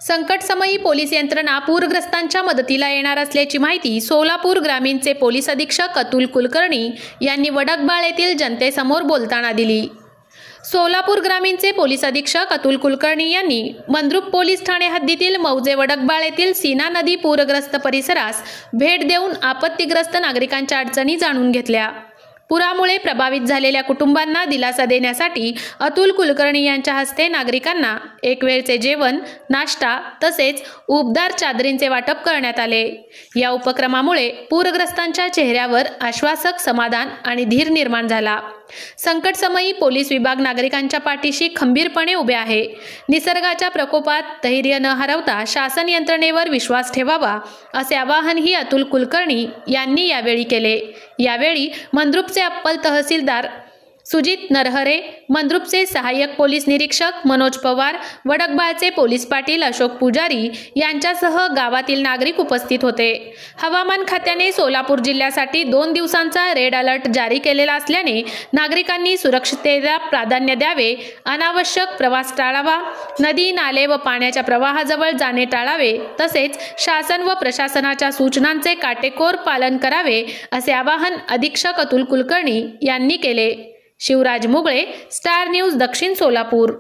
संकटसमयी पोलीस यंत्रणा पूरग्रस्तांच्या मदतीला येणार असल्याची माहिती सोलापूर ग्रामीणचे पोलीस अधीक्षक अतुल कुलकर्णी यांनी वडकबाळ येथील जनतेसमोर बोलताना दिली। सोलापूर ग्रामीणचे पोलीस अधीक्षक अतुल कुलकर्णी यांनी मंद्रुप पोलीस ठाणे हद्दीतील मौजे वडकबाळ येथील सीना नदी पूरग्रस्त परिसरास भेट देऊन आपत्तीग्रस्त नागरिकांच्या अडचणी जाणून घेतल्या। पुरामुळे प्रभावित झालेल्या कुटुंबांना दिलासा देण्यासाठी अतुल कुलकर्णी यांच्या हस्ते नागरिकांना एक वेळचे जेवण, नाश्ता तसेच उबदार चादरींचे वाटप करण्यात आले। या उपक्रमामुळे पूरग्रस्तांच्या चेहऱ्यावर आश्वासक समाधान आणि धीर निर्माण झाला। संकटसमयी पोलीस विभाग नागरिकांच्या पाठीशी खंबीरपणे उभे आहे। निसर्गाच्या प्रकोपात धैर्य न हरवता शासन यंत्रणेवर विश्वास ठेवावा असे आवाहनही अतुल कुलकर्णी यांनी यावेळी केले। यावेळी मंद्रुपचे अप्पल तहसीलदार सुजित नरहरे, मंद्रुपचे सहाय्यक पोलीस निरीक्षक मनोज पवार, वडकबाळचे पोलीस पाटील अशोक पुजारी यांच्यासह गावातील नागरिक उपस्थित होते। हवामान खात्याने सोलापूर जिल्ह्यासाठी 2 दिवसांचा रेड अलर्ट जारी केलेला असल्याने नागरिकांनी सुरक्षिततेला प्राधान्य द्यावे, अनावश्यक प्रवास टाळावा, नदी, नाले व पाण्याच्या प्रवाहाजवळ जाणे टाळावे, तसेच शासन व प्रशासनाच्या सूचनांचे काटेकोर पालन करावे असे आवाहन अधीक्षक अतुल कुलकर्णी यांनी केले। शिवराज मुगळे, स्टार न्यूज, दक्षिण सोलापूर।